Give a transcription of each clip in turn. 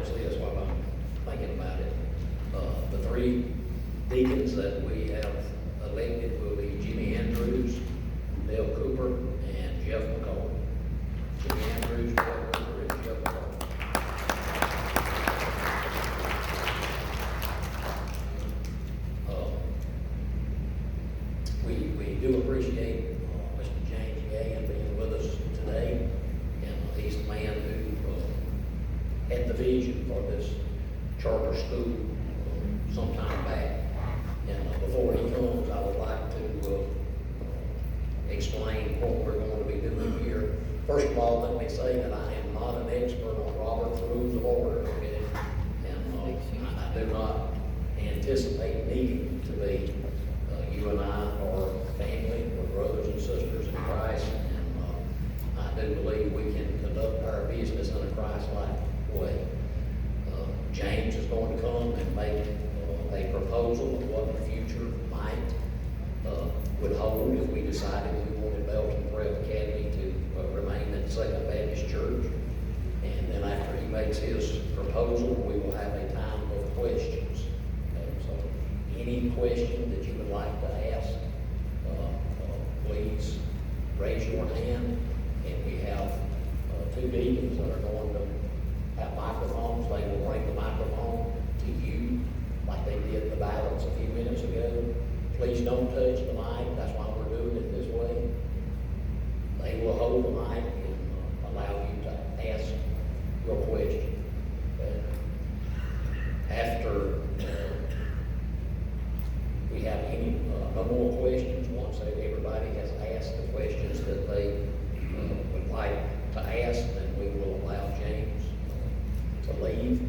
announce this while I'm thinking about it. The three deacons that we have elected will be Jimmy Andrews, Dale Cooper, and Jeff McCall. Jimmy Andrews, Dale Cooper, and Jeff McCall. We do appreciate Mr. James Gahan being with us today, and he's the man who had the vision for this charter school some time back. And before he comes, I would like to explain what we're going to be doing here. First of all, let me say that I am not an expert on Robert's Rules of Order, okay? And I do not anticipate needing to be. You and I are family, we're brothers and sisters in Christ, and I do believe we can conduct our business in a Christ-like way. James is going to come and make a proposal of what the future might would hold if we decided we wanted Belton Prep Academy to remain at Second Baptist Church. And then after he makes his proposal, we will have a time of questions. Okay, so any question that you would like to ask, please raise your hand. And we have two deacons that are going to have microphones. They will bring the microphone to you like they did the ballots a few minutes ago. Please don't touch the mic. That's why we're doing it this way. They will hold the mic and allow you to ask your question. After we have any no more questions, once everybody has asked the questions that they would like to ask, then we will allow James to leave.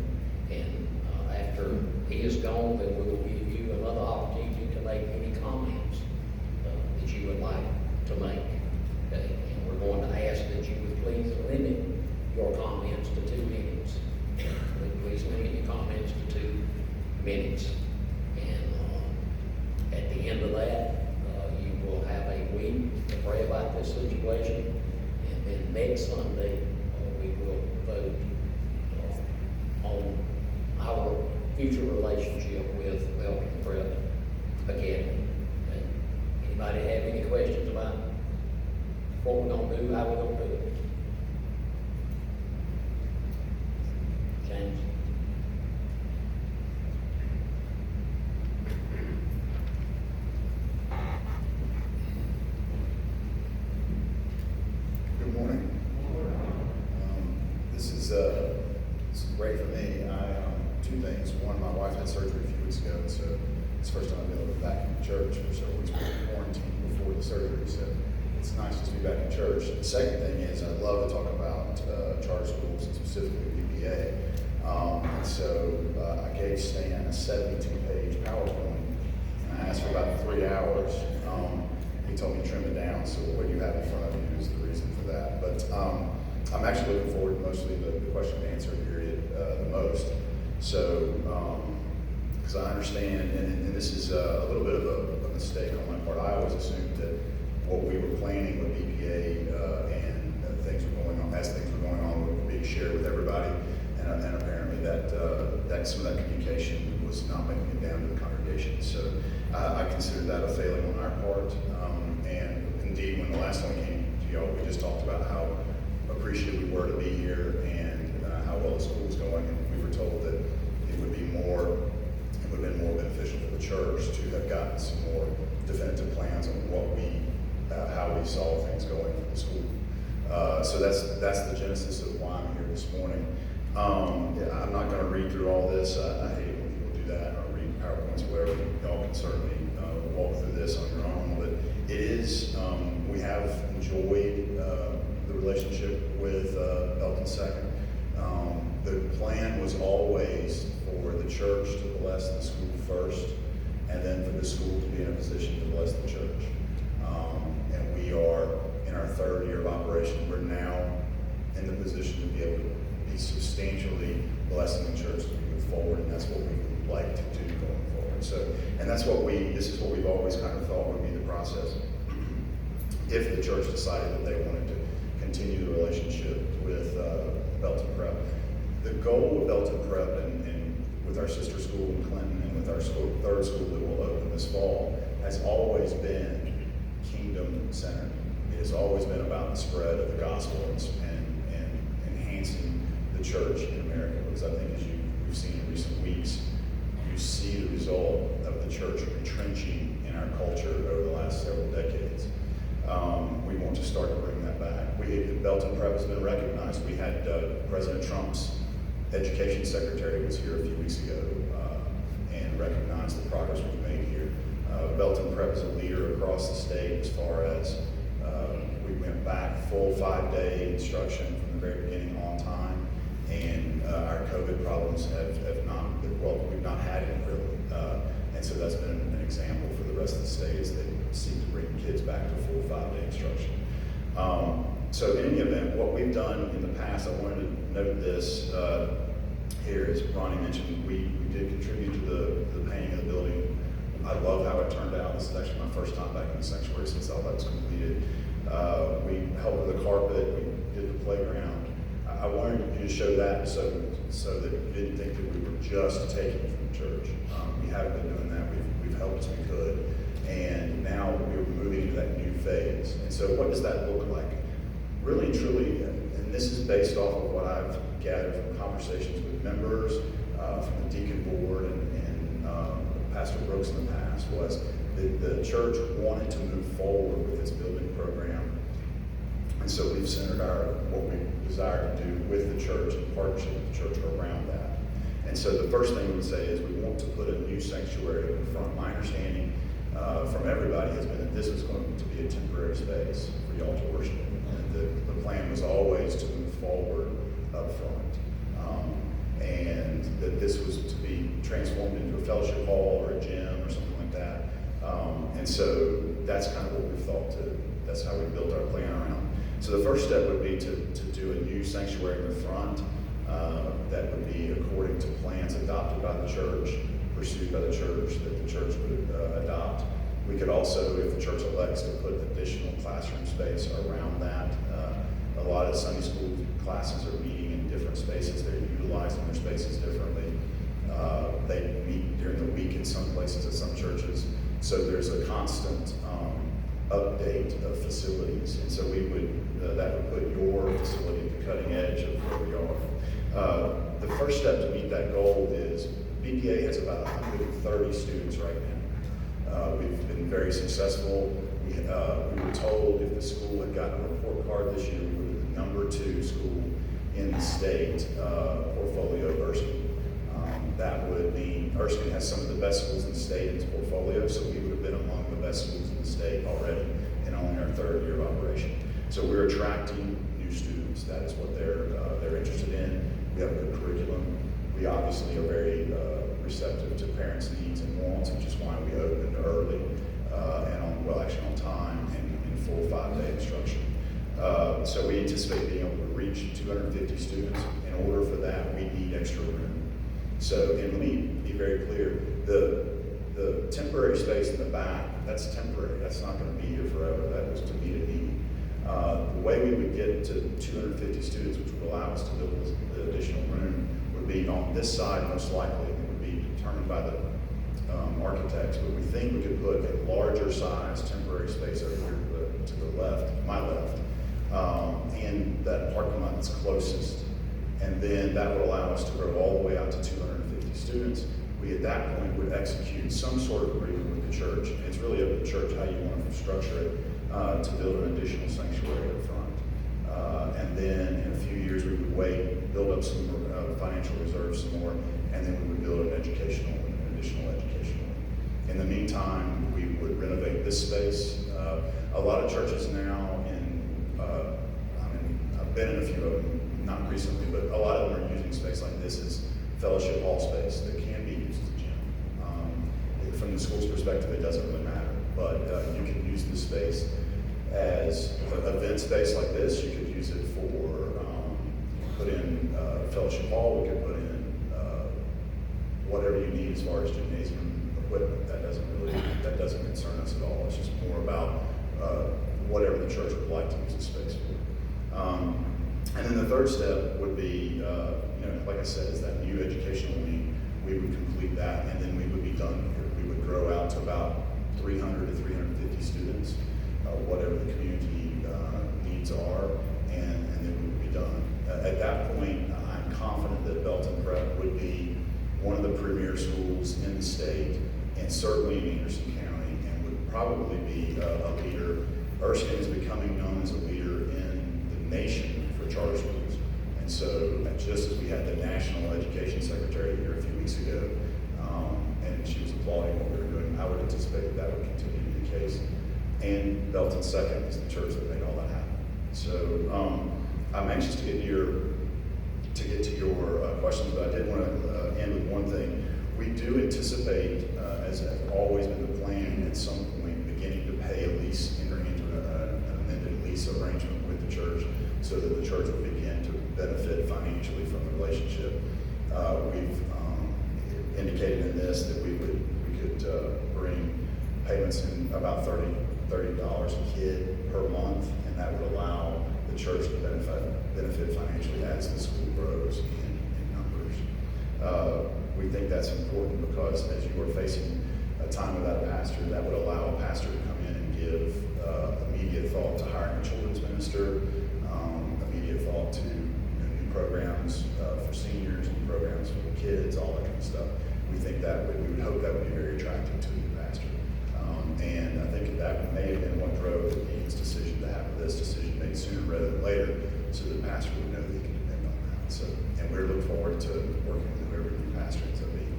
And after he is gone, then we will give you another opportunity to make any comments that you would like to make. Okay? And we're going to ask that you would please limit your comments to 2 minutes. Please limit your comments to 2 minutes. And at the end of that, you will have a week to pray about this situation. And then next Sunday, we will vote on our future relationship with Belton Prep Academy. Okay. Anybody have any questions about what we're going to do, how we're going to do it? James? Good morning. This is great for me. Two things. One, my wife had surgery a few weeks ago, so it's the first time I've been able to be back in church for several weeks. We were quarantined before the surgery, so it's nice just to be back in church. The second thing is I love to talk about charter schools and specifically BPA. And so I gave Stan a 72-page PowerPoint, and I asked for about 3 hours. He told me to trim it down, so what you have in front of you is the reason for that. But I'm actually looking forward to mostly the question and answer period the most. So, because I understand, and this is a little bit of a mistake on my part. I always assumed that what we were planning with BPA and things were going on, as things were going on, would be shared with everybody. And apparently that some of that communication was not making it down to the congregation. So I consider that a failing on our part. And indeed, when the last time we came to y'all, we just talked about how appreciative we were to be here and how well the school was going. And we were told that it would have been more beneficial for the church to have gotten some more definitive plans on how we saw things going for the school. So that's the genesis of why I'm here this morning. I'm not going to read through all this. I hate it when people do that or read PowerPoints or whatever. Y'all can certainly walk through this on your own. But it is, we have enjoyed the relationship with Belton Second. The plan was always for the church to bless the school first, and then for the school to be in a position to bless the church. And we are in our 3rd year of operation. We're now in the position to be able to be substantially blessing the church as we move forward, and that's what we would like to do going forward. So, and this is what we've always kind of thought would be the process. If the church decided that they wanted to continue the relationship with Belton Prep, the goal of Belton Prep and with our sister school in Clinton and with our third school that will open this fall has always been kingdom centered. It has always been about the spread of the gospel and enhancing the church in America. Because I think as you've seen in recent weeks, you see the result of the church retrenching in our culture over the last several decades. We want to start to bring that back. Belton Prep has been recognized. We had President Trump's education secretary was here a few weeks ago and recognized the progress we've made here. Belton Prep is a leader across the state as far as we went back full 5-day instruction from the very beginning on time, and our COVID problems have not, well, we've not had any really. And so that's been an example for the rest of the state as they seek to bring kids back to full 5-day instruction. So in any event, what we've done in the past, I wanted to note this here, as Ronnie mentioned, we did contribute to the painting of the building. I love how it turned out. This is actually my first time back in the sanctuary since all that was completed. We helped with the carpet, we did the playground. I wanted you to show that so that you didn't think that we were just taking from church. We haven't been doing that. We've helped as we could. And now we're moving into that new phase. And so what does that look like? Really and truly, and this is based off of what I've gathered from conversations with members, from the deacon board and Pastor Brooks in the past, was that the church wanted to move forward with its building program. And so we've centered what we desire to do with the church in partnership with the church around that. And so the first thing we would say is we want to put a new sanctuary in front. My understanding from everybody has been that this is going to be a temporary space for y'all to worship in. And the plan was always to move forward up front. And that this was to be transformed into a fellowship hall or a gym or something like that. And so that's kind of what we thought that's how we built our plan around. So the first step would be to do a new sanctuary in the front that would be according to plans adopted by the church, pursued by the church, that the church would adopt. We could also, if the church elects, to put additional classroom space around that. A lot of Sunday school classes are meeting in different spaces. They're utilizing their spaces differently. They meet during the week in some places at some churches. So there's a constant update of facilities. And so we would, that would put your facility at the cutting edge of where we are. The first step to meet that goal is BPA has about 130 students right now. We've been very successful. We were told if the school had gotten a report card this year, we were the #2 school in the state portfolio of Erskine. That would mean Erskine has some of the best schools in the state in its portfolio, so we would have been among the best schools in the state already in only our 3rd year of operation. So we're attracting new students. That is what they're interested in. We have a good curriculum. We obviously are very receptive to parents' needs and wants, which is why we opened early and on time and in full 5-day instruction. So we anticipate being able to reach 250 students. In order for that, we need extra room. So, and let me be very clear, the temporary space in the back, that's temporary. That's not going to be here forever. That was to meet a need. The way we would get to 250 students, which would allow us to build the additional room, would be on this side most likely. It would be determined by the architects, but we think we could put a larger size temporary space over here to the left, my left, in that parking lot that's closest. And then that would allow us to grow all the way out to 250 students. We at that point would execute some sort of agreement with the church. And it's really up to the church how you want to structure it to build an additional sanctuary up front. And then in a few years we would wait, build up some financial reserves some more, and then we would build an additional educational. In the meantime, we would renovate this space. A lot of churches now I've been in a few of them, not recently, but a lot of them are using space like this as fellowship hall space that can be used as a gym. From the school's perspective, it doesn't really matter, but you can use this space as an event space like this. You could use it for, put in fellowship hall, we could put in whatever you need as far as gymnasium equipment. That doesn't concern us at all. It's just more about whatever the church would like to use the space for. And then the third step would be, like I said, is that new educational wing. We would complete that, and then we would be done here. We would grow out to about 300 to 350 students, whatever the community needs are, and then we would be done. At that point, I'm confident that Belton Prep would be one of the premier schools in the state, and certainly in Anderson County, and would probably be a leader. Erskine is becoming known as a leader in the nation for charter schools. And so, just as we had the National Education Secretary here a few weeks ago, and she was applauding what we were doing, I would anticipate that would continue to be the case. And Belton Second is the church that made all that happen. So, I'm anxious to get to your questions, but I did want to end with one thing. We do anticipate, as has always been the plan, at some point beginning to pay a lease, entering into an amended lease arrangement with the church, so that the church will begin to benefit financially from the relationship. We've indicated in this that we could bring payments in about $30 a kid per month, and that would allow the church to benefit financially as the school grows in numbers. We think that's important because as you are facing a time without a pastor, that would allow a pastor to come in and give immediate thought to hiring a children's minister, immediate thought to new programs for seniors, new programs for the kids, all that kind of stuff. We think we would hope that would be very attractive to the pastor. And I think that may have been what drove the dean's decision to have this decision made sooner rather than later, so the pastor would know that he can depend on that. So, and we look forward to working with whoever the new pastor ends up being.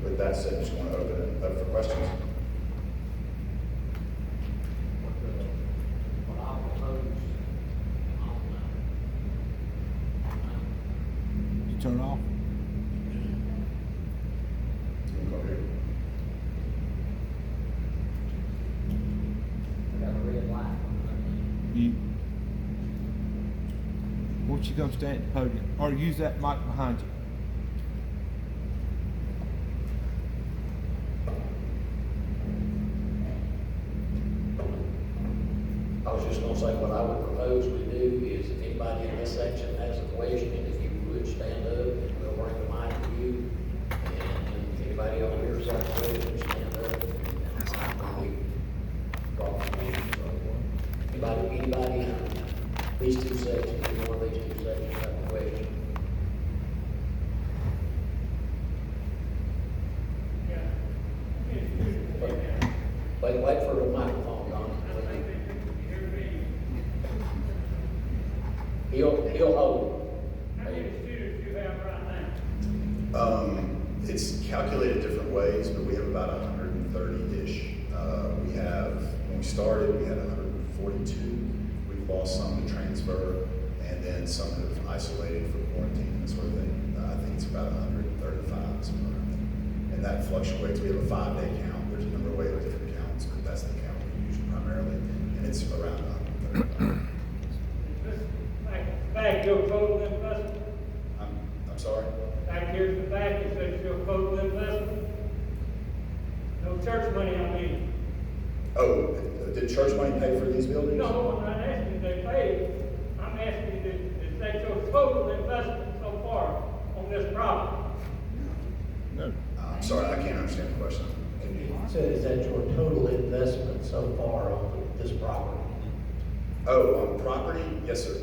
With that said, I just want to open it up for questions. What I propose You turn it off? Come over here. I got a red light. Won't you come stand at the podium, or use that mic behind you? I was just gonna say, what I would propose we do is, if anybody in this section has a question, if you would stand up, and we'll bring the mic to you. And if anybody over here has got a question, stand up. And we drop the hand. So, anybody in these two sections, any one of these two sections have a question? Wait for the microphone, Don. He'll hold. How many students do you have right now? It's calculated different ways, but we have about 130-ish. When we started, we had 142. We've lost some to transfer, and then some have isolated for quarantine and that sort of thing. I think it's about 135, somewhere around there. And that fluctuates. We have a 5-day count. There's a number of ways of different counts, but that's the count we use primarily, and it's around 135. Back your total investment? I'm sorry? Back here to the back, you said your total investment? No church money, I mean. Oh, did church money pay for these buildings? No, I'm not asking if they paid. I'm asking you, is that your total investment so far on this property? No. I'm sorry, I can't understand the question. Can you? So is that your total investment so far on this property? Oh, on property? Yes, sir.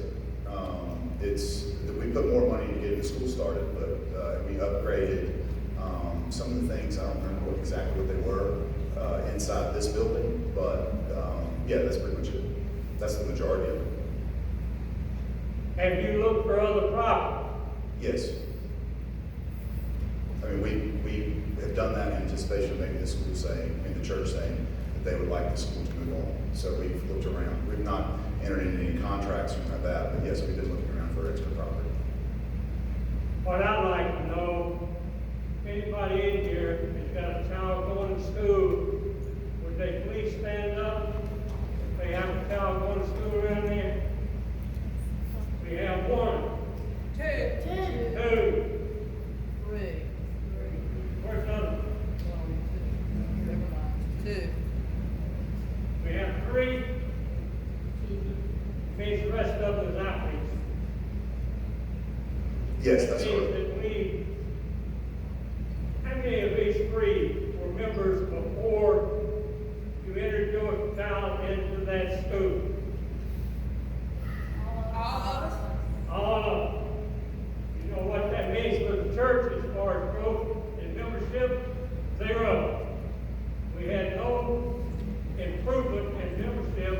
We put more money to get the school started, but we upgraded some of the things. I don't remember exactly what they were inside this building, but yeah, that's pretty much it. That's the majority of it. Have you looked for other property? Yes. I mean, we have done that in anticipation of maybe the school saying, the church saying that they would like the school to move on. So we've looked around. We've not entered into any contracts or anything like that, but yes, we've been looking around for extra property. What I'd like to know, if anybody in here has got a child going to school, would they please stand up? If they have a child going to school around here? We have one, two, where's the other? We have three, means the rest of them is athletes. Yes, That that's means correct. that how many of these three were members before you entered your child into that school? All of us. All of them. You know what that means for the church as far as growth and membership? 0. We had no improvement in membership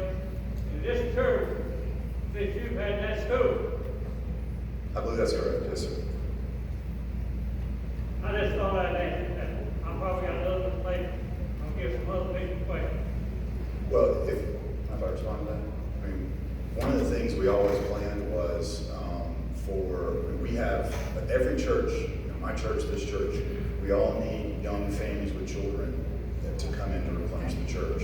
in this church since you've had that school. I believe that's correct, yes, sir. I just thought I'd ask you that. I probably got other places. I'll give some other people questions. Well, if I respond to that, I mean, one of the things we always planned was we have every church, my church, this church, we all need young families with children to come in to replenish the church.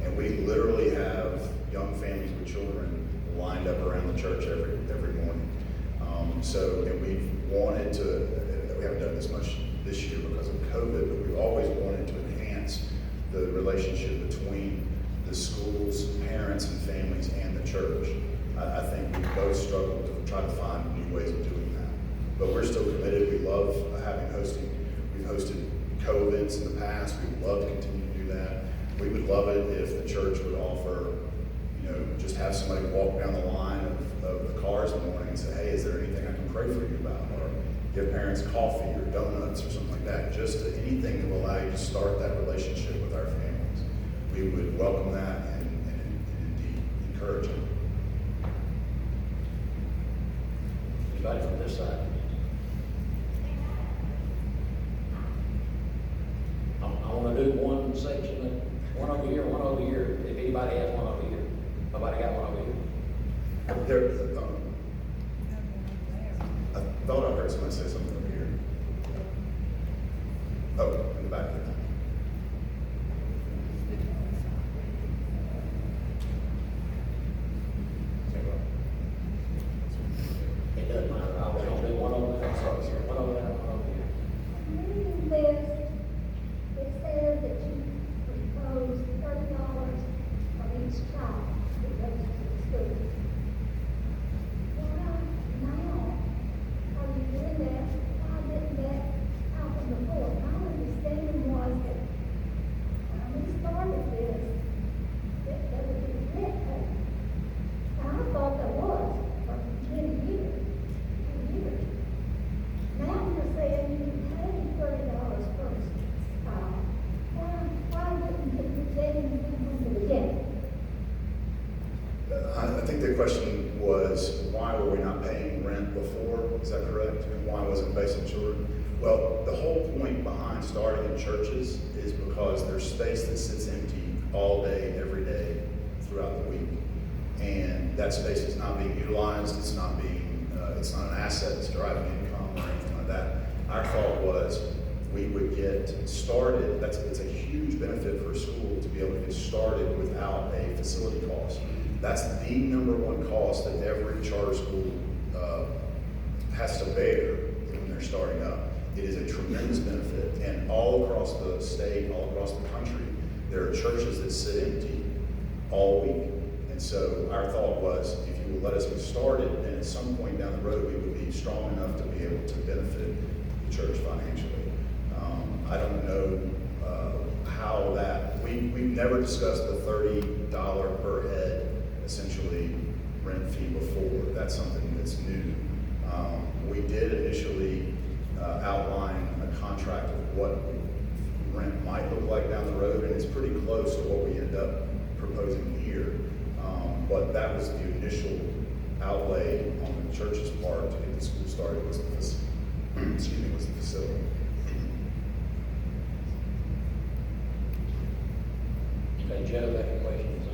And we literally have young families with children lined up around the church every morning. And we've wanted to, we haven't done this much this year because of COVID, but we've always wanted to enhance the relationship between the schools, parents and families, and the church. I think we both struggled to try to find new ways of doing that. But we're still committed. We love hosting. We've hosted COVIDs in the past. We would love to continue to do that. We would love it if the church would offer, just have somebody walk down the line of the cars in the morning and say, hey, is there anything I can pray for you about? Or give parents coffee or donuts or something like that. Just anything that will allow you to start that relationship with our families. We would welcome that and indeed encourage it. Anybody from this side? I want to do one section, one over here, one over here. If anybody has one over here. Nobody got one over here? I thought I heard somebody say something over here. Oh, in the back there. It doesn't matter. I was going to do one over there. One over there, one over here. Reading this, it says that you propose $30 for each child that goes to the school. Why now are you doing that? Why didn't that happen before? My understanding was that when we started this, that there would be rent payment. And I thought there was for 10 years. Now you're saying you pay $30 first. Why wouldn't you say you from the beginning? I think the question was, why were we not paying rent before? Is that correct? And why wasn't it based on children? Well, the whole point behind starting in churches is because there's space that sits empty all day, every day, throughout the week. And that space is not being utilized. It's not an asset. It's driving income or anything like that. Our thought was we would get started. It's a huge benefit for a school to be able to get started without a facility cost. That's the number one cost that every charter school has to bear when they're starting up. It is a tremendous benefit, and all across the state, all across the country, there are churches that sit empty all week. And so our thought was, if you will let us get started, then at some point down the road, we would be strong enough to be able to benefit the church financially. I don't know how that, we've never discussed the $30 per head, essentially, rent fee before. That's something that's new. We did initially outline a contract of what rent might look like down the road, and it's pretty close to what we end up proposing here. But that was the initial outlay on the church's part to get the school started was the facility. Okay, Joe, got any questions?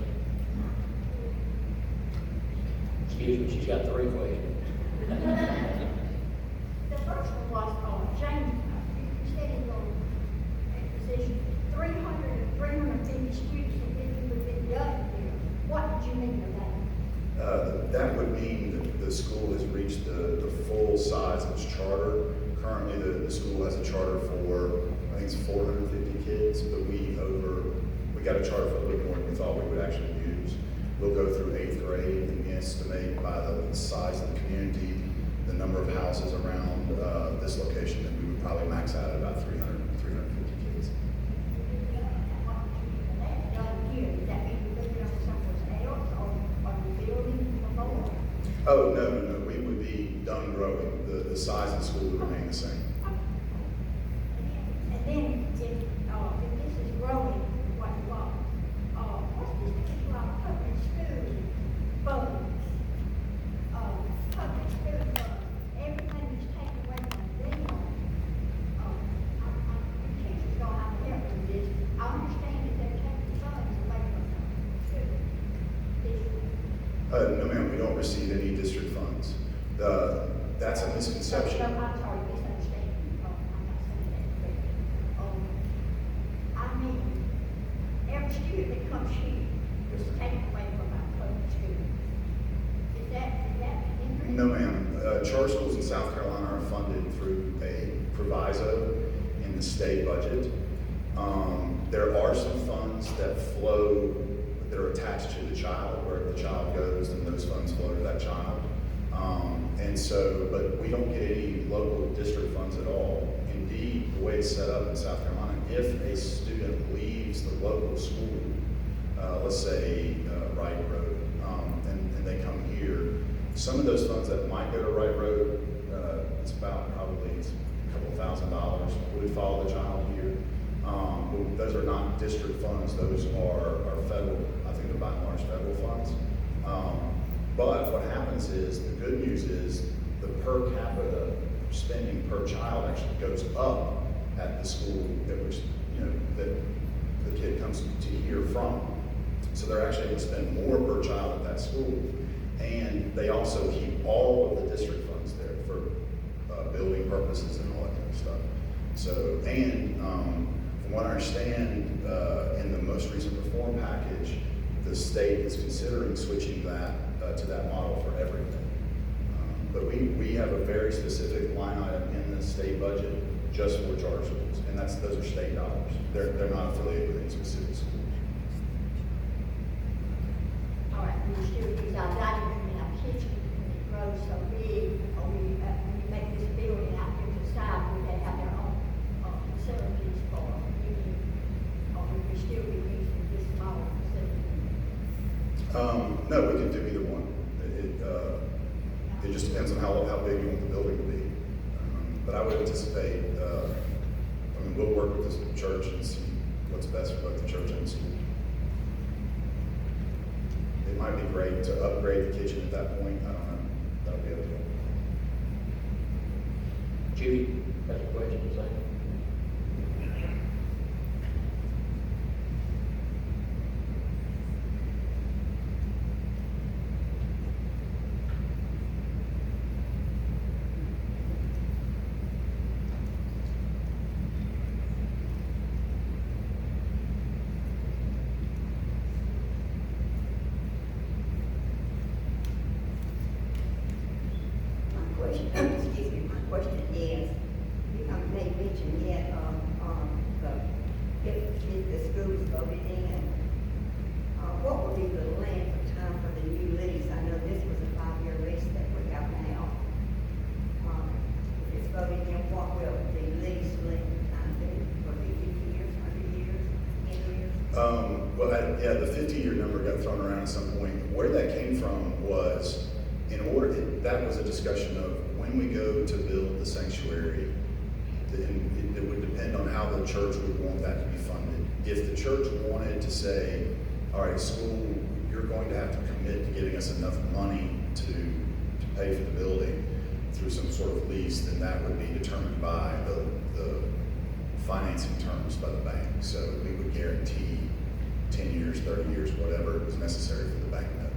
Excuse me, she's got 3 questions. The first one was James, you said in your position, 350 students and then you would be done here. What did you mean by that? That would mean that the school has reached the full size of its charter. Currently, the school has a charter for, I think it's 450 kids, but we got a charter for a little more than we thought we would actually use. We'll go through 8th grade, and we estimate by the size of the community, the number of houses around this location, then we would probably max out at about 350 kids. That's done here, does that mean you're looking on somewhere else, or are you building more? Oh, no, we would be done growing. The size of the school would remain the same. And then, if this is growing, what's this issue of public school funds? Public school funds, everything is taken away from them. The teachers don't have to help with this. I understand that they're taking funds away from school. No, ma'am, we don't receive any district funds. That's a misconception. No, I'm sorry, misunderstanding. I'm not saying that correctly. I mean, every student that comes here is taken away from our public school. Is that incorrect? No, ma'am. Charter schools in South Carolina are funded through a proviso in the state budget. There are some funds that flow, that are attached to the child, where the child goes, and those funds flow to that child. But we don't get any local district funds at all. Indeed, the way it's set up in South Carolina, if a student leaves the local school, let's say Wright Road, and they come here, some of those funds that might go to Wright Road, it's about probably a couple $1,000 would follow the child here. But those are not district funds; those are federal. I think they're by and large federal funds. But what happens is, the good news is, the per capita spending per child actually goes up at the school at which, that the kid comes to here from. So they're actually able to spend more per child at that school. And they also keep all of the district funds there for building purposes and all that kind of stuff. So, and from what I understand, in the most recent reform package, the state is considering switching that to that model for everything. But we have a very specific line item in the state budget just for charter schools, and those are state dollars. They're not affiliated with any specific school. All right, we still use our dining room and our kitchen when it grows so big, or when you make this building out here to the side, where they have their own facilities for eating, or would we still be using this small facility? No, we can do either one. It just depends on how big you want the building to be. But I would anticipate, we'll work with the church and see what's best for both the church and the school. It might be great to upgrade the kitchen at that point. I don't know. That'll be up to you. Judy, has a question to say? My question is, you made mention yet if the schools voted in, what would be the length of time for the new lease? I know this was a 5-year lease that we have now. If it's voted in, what will the lease length time be? Will it be 50 years, 100 years, 10 years? Well, the 50-year number got thrown around at some point. Where that came from was, that was a discussion of when we go to build the sanctuary, it would depend on how the church would want that to be funded. If the church wanted to say, all right, school, you're going to have to commit to giving us enough money to pay for the building through some sort of lease, then that would be determined by the financing terms by the bank. So we would guarantee 10 years, 30 years, whatever is necessary for the bank note.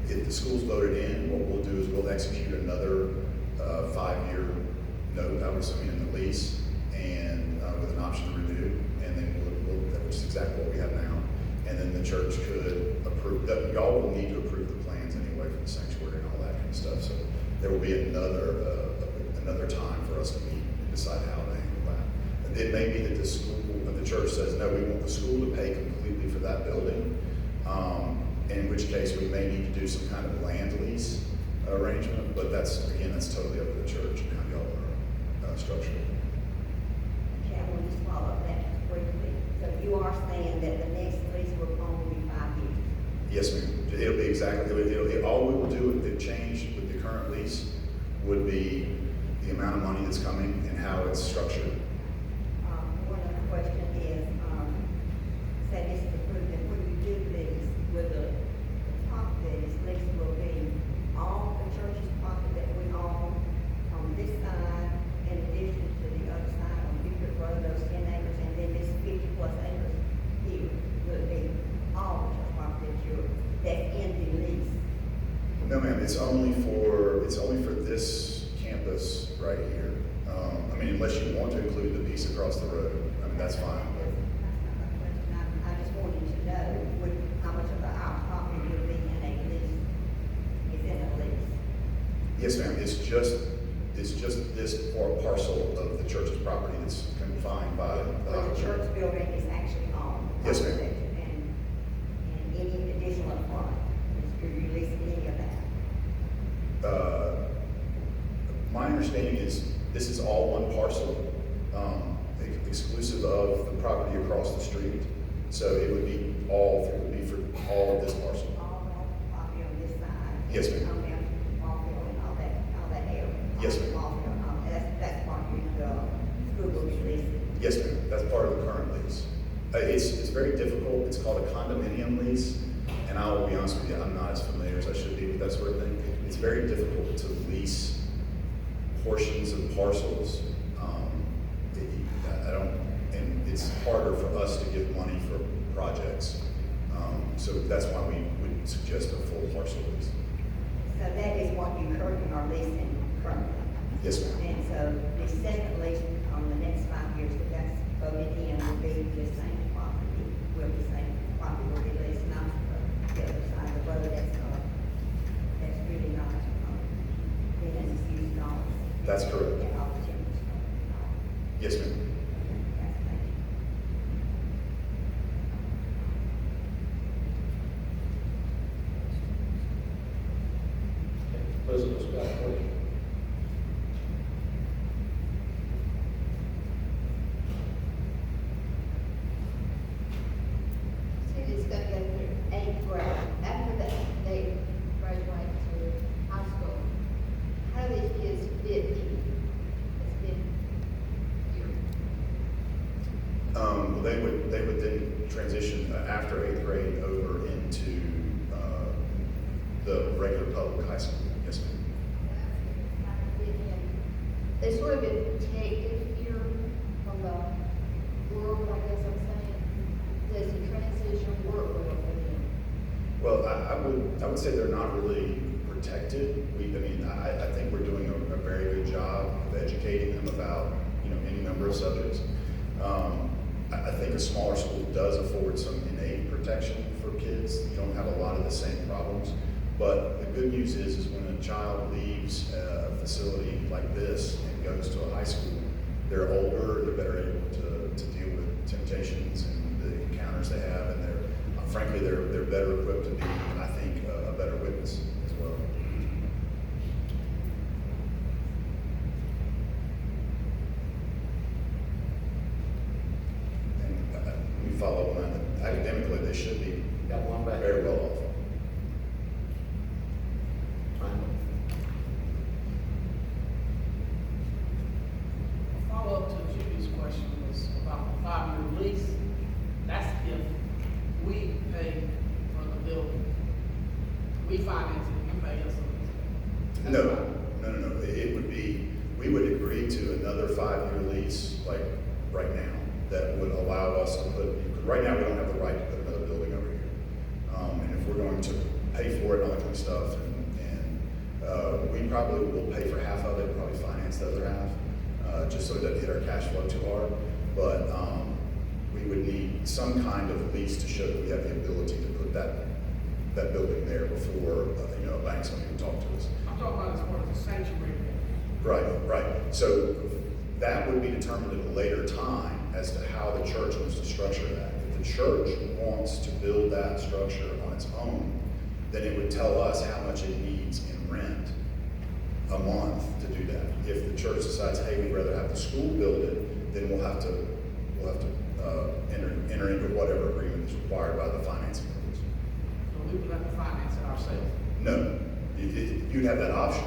If the school's voted in, what we'll do is we'll execute another 5-year note, I would assume, in the lease, and with an option to renew, and then which is exactly what we have now. And then the church could approve, y'all will need to approve the plans anyway for the sanctuary and all that kind of stuff. So there will be another time for us to meet and decide how to handle that. And it may be that the church says, no, we want the school to pay completely for that building. In which case we may need to do some kind of land lease arrangement, but that's totally up to the church and how y'all are structured. Okay, I want to just follow up that briefly. So you are saying that the next lease will only be 5 years? Yes, ma'am. It'll be exactly, all we will do if it changed with the current lease would be the amount of money that's coming and how it's structured. One other question is, say this is approved, and when you do this, will the top that is leased will be all the church's property that we own on this side, in addition to the other side on Buford Road, those 10 acres, and then this 50+ acres here will be all the church property that's in the lease? No, ma'am, it's only for this campus right here. I mean, unless you want to include the piece across the road, I mean, that's fine. That's not my question. I just wanted to know how much of our property will be in a lease, is in a lease. Yes, ma'am, it's just this parcel of the church's property that's confined by Where the church building is actually on. Yes, ma'am. And any additional part, you're releasing any of that? My understanding is this is all one parcel, exclusive of the property across the street. So it would be for all of this parcel. All the property on this side? Yes, ma'am. Come down to the ball field and all that area? Yes, ma'am. Ball field, that's part of the school will be leasing? Yes, ma'am, that's part of the current lease. It's very difficult, it's called a condominium lease, and I will be honest with you, I'm not as familiar as I should be with that sort of thing. It's very difficult to lease portions of parcels. And it's harder for us to get money for projects. So that's why we would suggest a full parcel lease. So that is what you currently are leasing currently? Yes, ma'am. And so the second lease on the next 5 years, if that's voted in, will be the same property, will be leased, not the other side of the road that's really not, being used on. That's correct. Yeah, all the timber stuff. Yes, ma'am. That's, thank you. President Scott, please. Students go through 8th grade. After that, they graduate to high school. How do these kids fit in? It's been years. They would then transition after 8th grade over into the regular public high school. Yes, ma'am. How to fit in. They sort of been protected here from the world, I guess I'm saying. Does the transition work well for them? Well, I would say they're not really protected. I think we're doing a very good job of educating them about, any number of subjects. I think a smaller school does afford some innate protection for kids. You don't have a lot of the same problems. But the good news is when a child leaves a facility like this and goes to a high school, they're older, they're better able to deal with temptations and the encounters they have, and frankly, they're better equipped to be, I think, a better witness as well. And let me follow up on that. Academically, they should be Got one back. very well off. Follow-up to Judy's question was about the 5-year lease. That's if we pay for the building. We finance it, you pay us. No. It would be, we would agree to another 5-year lease, like right now, that would allow us to put, because right now we don't have the right to put another building over here. And if we're going to pay for it, all that kind of stuff, and we probably will pay for half of it, probably finance the other half, just so it doesn't hit our cash flow too hard. But we would need some kind of lease to show that we have the ability to put that building there before, a bank's going to talk to us. I'm talking about as far as the sanctuary. Right. So that would be determined at a later time as to how the church wants to structure that. If the church wants to build that structure on its own, then it would tell us how much it needs in rent a month to do that. If the church decides, hey, we'd rather have the school build it, then we'll have to enter into whatever agreement is required by the financing rules. So we would have to finance it ourselves. No, you'd have that option,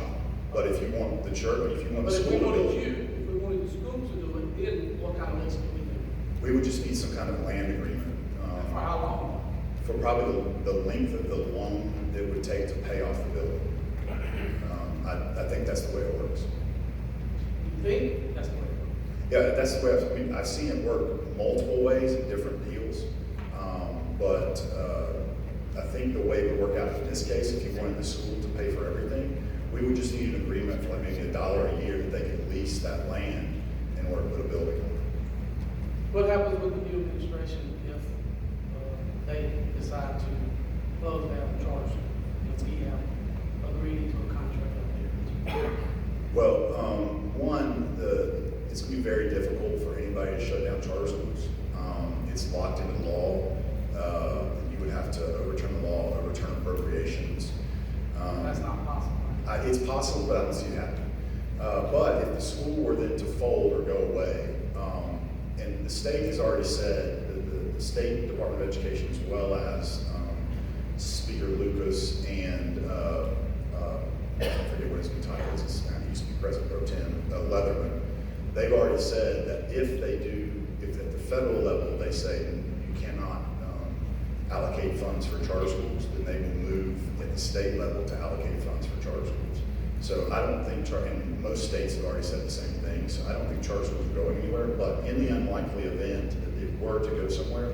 but if you want the church, if you want the But if school we to wanted build it, if we wanted the school to do it, then what kind of lease would we do? we would just need some kind of land agreement. For how long? For probably the length of the loan it would take to pay off the building. I think that's the way it works. You think that's the way it works? Yeah, that's the way I've seen it work multiple ways in different deals. But I think the way it would work out in this case, if you wanted the school to pay for everything, we would just need an agreement for like maybe $1 a year that they could lease that land in order to put a building on. What happens with the new administration if they decide to close down the charter school? If we have agreed to a contract up there? Well, it's gonna be very difficult for anybody to shut down charter schools. It's locked into law. You would have to overturn the law, overturn appropriations. That's not possible. It's possible, but I don't see it happening. But if the school were then to fold or go away, and the state has already said, the State Department of Education, as well as Speaker Lucas and I forget what his new title is, he used to be President Pro Tem, Leatherman, they've already said that if at the federal level they say you cannot allocate funds for charter schools, then they will move at the state level to allocate funds for charter schools. So I don't think, and most states have already said the same thing, so I don't think charter schools are going anywhere, but in the unlikely event that it were to go somewhere,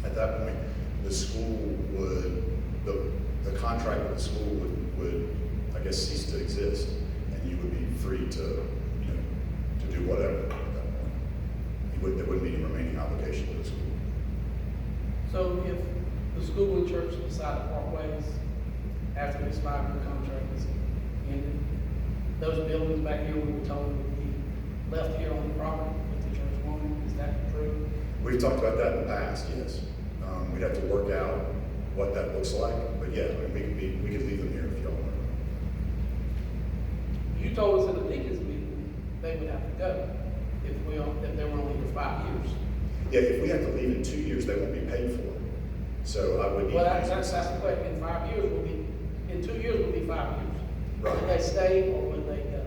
at that point, the school would, the contract with the school would, I guess, cease to exist, and you would be free to do whatever at that point. There wouldn't be any remaining obligation to the school. So if the school and church decide to part ways after this 5-year contract is ended, those buildings back here we were told would be left here on the property with the church wanted, is that true? We've talked about that in the past, yes. We'd have to work out what that looks like, but yeah, I mean, we could leave them here if y'all want. You told us in the deacons meeting, they would have to go if they were only here 5 years. Yeah, if we have to leave in 2 years, they won't be paid for. So I would need. Well, that's the question, in 5 years will be, in 2 years will be 5 years. Right. Would they stay or would they go?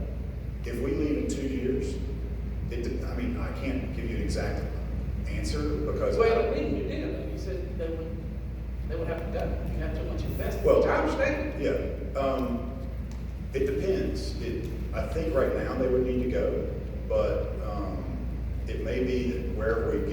If we leave in 2 years, I can't give you an exact answer because. Well, at the meeting you did, though, you said they would have to go, you have too much investment, Well, which I understand. Yeah, it depends. I think right now they would need to go, but, it may be that wherever we get